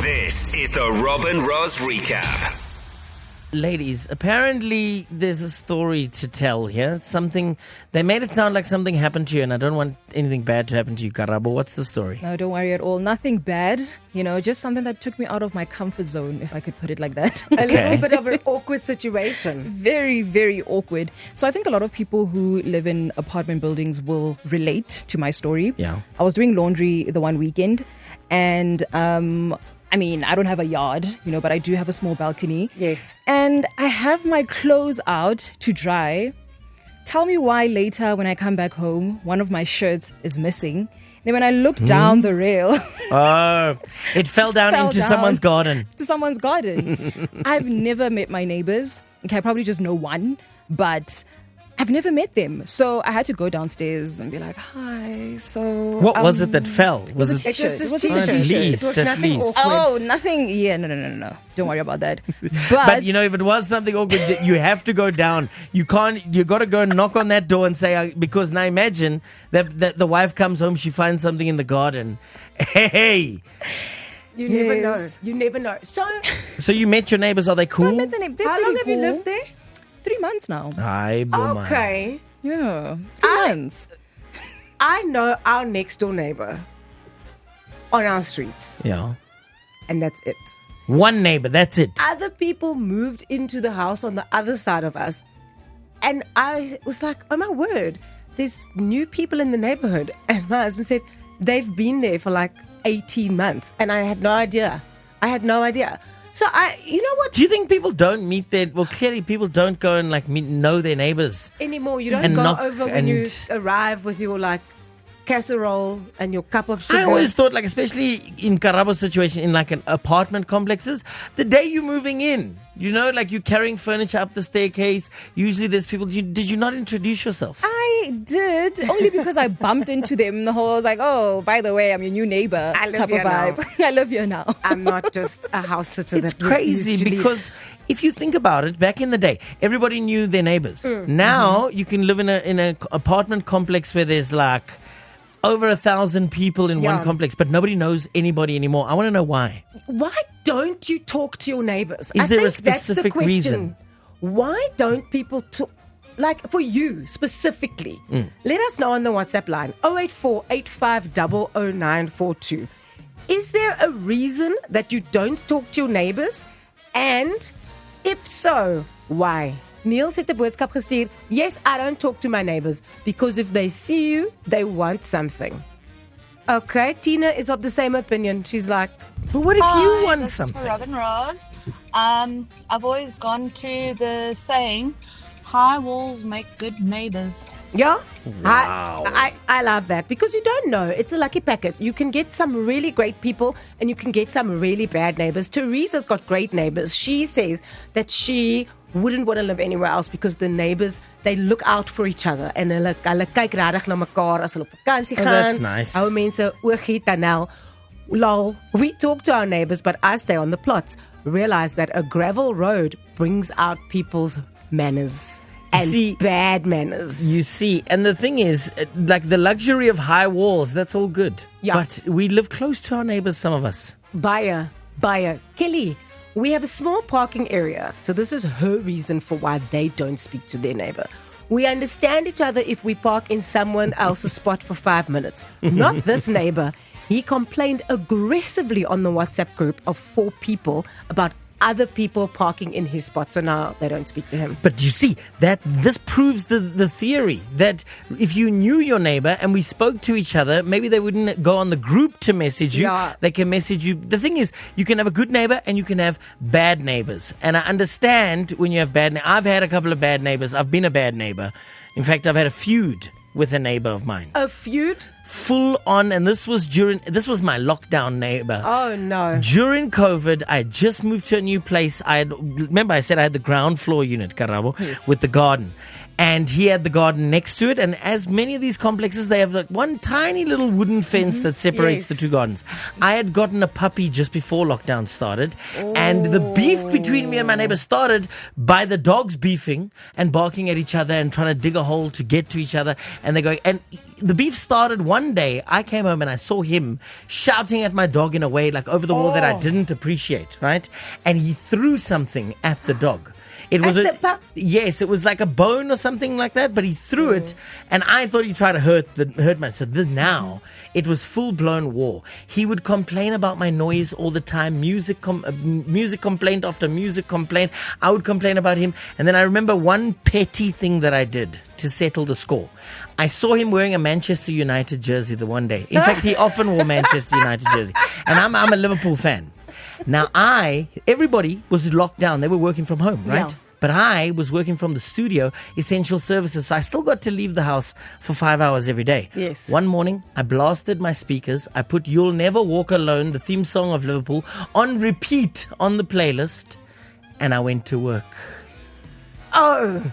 This is the Rob and Roz Recap. Ladies, apparently there's a story to tell here. They made it sound like something happened to you, and I don't want anything bad to happen to you, Karabo. What's the story? No, don't worry at all. Nothing bad. Just something that took me out of my comfort zone, if I could put it like that. A little bit of an awkward situation. Very, very awkward. So I think a lot of people who live in apartment buildings will relate to my story. Yeah. I was doing laundry the one weekend, and I don't have a yard, but I do have a small balcony. Yes. And I have my clothes out to dry. Tell me why later when I come back home, one of my shirts is missing. Then when I look down the rail... It fell down into someone's garden. To someone's garden. I've never met my neighbors. Okay, I probably just know one, but... I've never met them. So I had to go downstairs and be like, hi, so... What was it that fell? Was it? It was At least. Oh, nothing. Yeah, no. Don't worry about that. But if it was something awkward, you have to go down. You got to go and knock on that door and say, because now imagine that the wife comes home, she finds something in the garden. Hey! You never know. So you met your neighbors, are they cool? So I met the neighbors. How long have you lived there? 3 months now. Hi, Boma. Okay. Yeah. 3 months. I know our next door neighbor on our street. Yeah. And that's it. One neighbor, that's it. Other people moved into the house on the other side of us. And I was like, oh my word, there's new people in the neighborhood. And my husband said, they've been there for like 18 months. And I had no idea. So you know what? Do you think people don't meet clearly people don't go and know their neighbors anymore? You don't go over when you arrive with your casserole and your cup of sugar. I always thought especially in Karabo's situation in an apartment complexes, the day you're moving in, you're carrying furniture up the staircase. Usually there's people. Did you not introduce yourself? I did, only because I bumped into them. The whole, I was like, oh, by the way, I'm your new neighbor type of vibe. I live here now. I'm not just a house sitter. It's crazy because if you think about it, back in the day, everybody knew their neighbors. Now you can live in an apartment complex where there's over 1,000 people in one complex, but nobody knows anybody anymore. I want to know why. Why don't you talk to your neighbors? Is there a specific reason? Why don't people talk? For you specifically, let us know on the WhatsApp line 084 85 00942. Is there a reason that you don't talk to your neighbors? And if so, why? Neil het 'n boodskap gestuur. Yes, I don't talk to my neighbors because if they see you, they want something. Okay, Tina is of the same opinion. She's like, but what if you want this something? Is for Rob and Roz. I've always gone to the saying, high walls make good neighbors. Yeah, wow. I love that because you don't know. It's a lucky packet. You can get some really great people and you can get some really bad neighbors. Teresa's got great neighbors. She says that she wouldn't want to live anywhere else because the neighbors, they look out for each other and hulle kyk regtig na mekaar as hulle op vakansie gaan. That's nice. Hou mense oogie tunnel. Lol, we talk to our neighbors, but I stay on the plots. Realize that a gravel road brings out people's manners and bad manners. You see, and the thing is, the luxury of high walls, that's all good. Yeah. But we live close to our neighbors, some of us. Buyer. Kelly, we have a small parking area. So this is her reason for why they don't speak to their neighbor. We understand each other if we park in someone else's spot for 5 minutes. Not this neighbor. He complained aggressively on the WhatsApp group of 4 people about other people parking in his spot. So now they don't speak to him. But you see, that this proves the theory that if you knew your neighbor and we spoke to each other, maybe they wouldn't go on the group to message you. Yeah. They can message you. The thing is, you can have a good neighbor and you can have bad neighbors. And I understand when you have bad I've had a couple of bad neighbors. I've been a bad neighbor. In fact, I've had a feud with a neighbor of mine. A feud? Full on, and this was my lockdown neighbor. Oh no. During COVID, I had just moved to a new place. Remember I said I had the ground floor unit, Karabo, yes, with the garden. And he had the garden next to it. And as many of these complexes, they have like one tiny little wooden fence that separates the two gardens. I had gotten a puppy just before lockdown started. And the beef between me and my neighbor started by the dogs beefing and barking at each other and trying to dig a hole to get to each other. And they're going, and the beef started one day. I came home and I saw him shouting at my dog in a way like over the wall that I didn't appreciate, right? And he threw something at the dog. It was yes, it was like a bone or something like that, but he threw it, and I thought he tried to hurt my. So now it was full blown war. He would complain about my noise all the time, music complaint after music complaint. I would complain about him, and then I remember one petty thing that I did to settle the score. I saw him wearing a Manchester United jersey the one day. In fact, he often wore Manchester United jersey, and I'm a Liverpool fan. Now, everybody was locked down. They were working from home, right? Yeah. But I was working from the studio, essential services. So I still got to leave the house for 5 hours every day. Yes. One morning, I blasted my speakers. I put You'll Never Walk Alone, the theme song of Liverpool, on repeat on the playlist. And I went to work. Oh,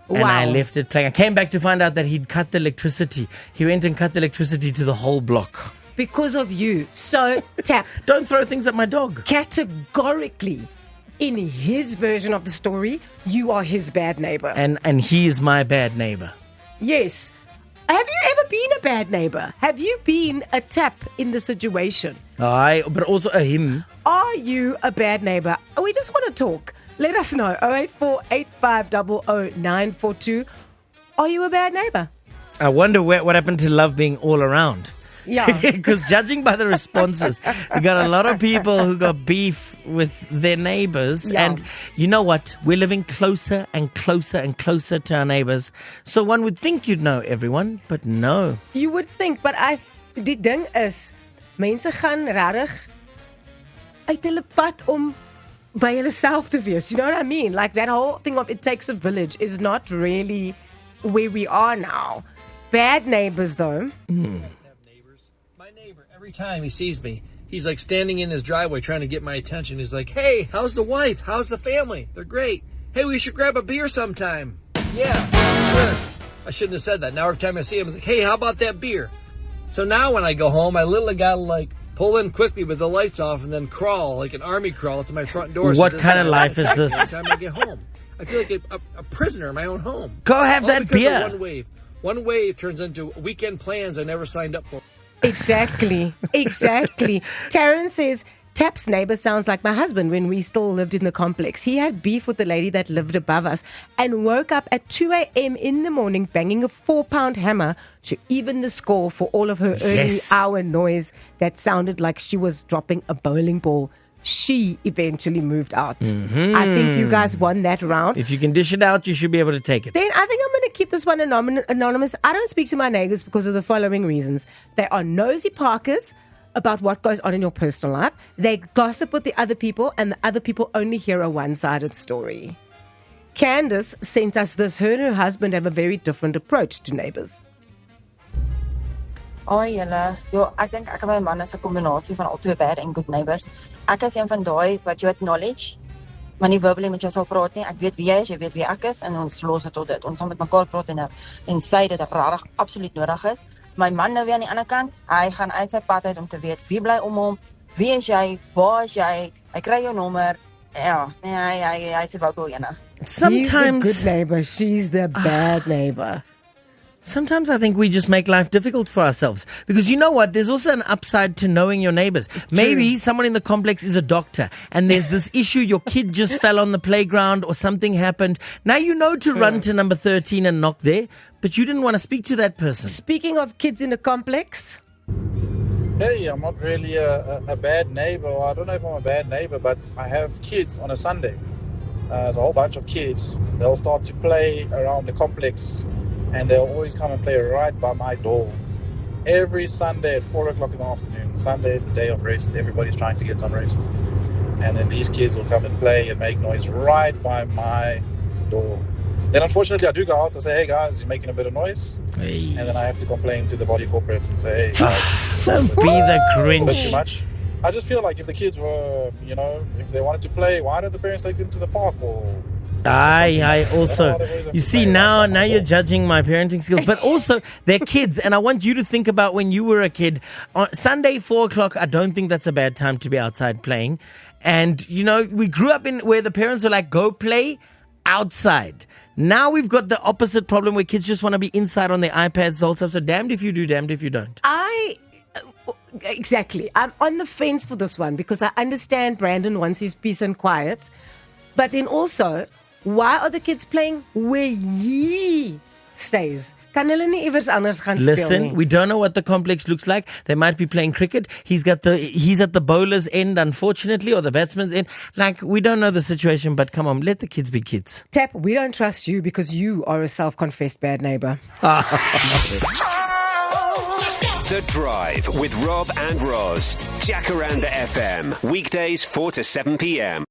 and I left it playing. I came back to find out that he'd cut the electricity. He went and cut the electricity to the whole block. Because of you. So, Tap. Don't throw things at my dog. Categorically, in his version of the story, you are his bad neighbor. And he is my bad neighbor. Yes. Have you ever been a bad neighbor? Have you been a Tap in the situation? But also a him. Are you a bad neighbor? We just want to talk. Let us know. 084-8500-942. Are you a bad neighbor? I wonder what happened to love being all around. Yeah. Because judging by the responses, you got a lot of people who got beef with their neighbors. Yeah. And you know what? We're living closer and closer and closer to our neighbors. So one would think you'd know everyone, but no. You would think, but die ding is, mense gaan regtig uit hulle pad om by hulle self te wees. You know what I mean? Like that whole thing of it takes a village is not really where we are now. Bad neighbors, though. Every time he sees me, he's like standing in his driveway trying to get my attention. He's like, hey, how's the wife? How's the family? They're great. Hey, we should grab a beer sometime. Yeah, sure. I shouldn't have said that. Now every time I see him, I'm like, hey, how about that beer? So now when I go home, I literally got to like pull in quickly with the lights off and then crawl, like an army crawl to my front door. What kind of life is this? By the time I get home, I feel like a prisoner in my own home. Go have that beer. One wave turns into weekend plans I never signed up for. Exactly. Taryn says, Tap's neighbor sounds like my husband when we still lived in the complex. He had beef with the lady that lived above us and woke up at 2 a.m. in the morning banging a 4-pound hammer to even the score for all of her early hour noise that sounded like she was dropping a bowling ball. She eventually moved out. I think you guys won that round. If you can dish it out, you should be able to take it. Then I think I'm going to keep this one anonymous. I don't speak to my neighbors because of the following reasons. They are nosy parkers about what goes on in your personal life. They gossip with the other people, and the other people only hear a one-sided story. Candace sent us this. Her and her husband have a very different approach to neighbors. Ek dink ek en my man is 'n kombinasie van al twee bad en good neighbors. Ek is een van daai wat jy het knowledge, maar nie verbally met jou sal praat nie. Ek weet wie jy is, jy weet wie ek is en ons los dit tot dit. Ons sal met mekaar praat en sê dit regtig absoluut nodig is. My man nou weer aan die ander kant, hy gaan uit sy pad uit om te weet wie bly om hom, wie is jy, waar is jy, hy kry jou nommer. Ja, hy is 'n vocal ene. Sometimes he's the good neighbor, she's the bad neighbor. Sometimes I think we just make life difficult for ourselves. Because you know what? There's also an upside to knowing your neighbors. Maybe someone in the complex is a doctor and there's this issue, your kid just fell on the playground or something happened. Now you know to run to number 13 and knock there, but you didn't want to speak to that person. Speaking of kids in a complex. Hey, I'm not really a bad neighbor. I don't know if I'm a bad neighbor, but I have kids on a Sunday. There's a whole bunch of kids. They'll start to play around the complex. And they'll always come and play right by my door. Every Sunday at 4 o'clock in the afternoon. Sunday is the day of rest. Everybody's trying to get some rest. And then these kids will come and play and make noise right by my door. Then unfortunately I do go out and say, hey guys, you're making a bit of noise. Hey. And then I have to complain to the body corporates and say, hey guys, don't be the bit Grinch. too much. I just feel like if the kids were, if they wanted to play, why don't the parents take them to the park or I also, you see, now you're judging my parenting skills, but also they're kids. And I want you to think about when you were a kid. On Sunday, 4:00, I don't think that's a bad time to be outside playing. And, you know, we grew up in where the parents were like, go play outside. Now we've got the opposite problem where kids just want to be inside on their iPads the whole time. So damned if you do, damned if you don't. Exactly. I'm on the fence for this one because I understand Brandon wants his peace and quiet. But then also, why are the kids playing where he stays? Kan hulle nie iewers anders gaan speel Listen, nie? we don't know what the complex looks like. They might be playing cricket. He's at the bowler's end, unfortunately, or the batsman's end. Like, we don't know the situation, but come on, let the kids be kids. Tap, we don't trust you because you are a self-confessed bad neighbor. The Drive with Rob and Roz. Jacaranda FM. Weekdays 4 to 7 p.m.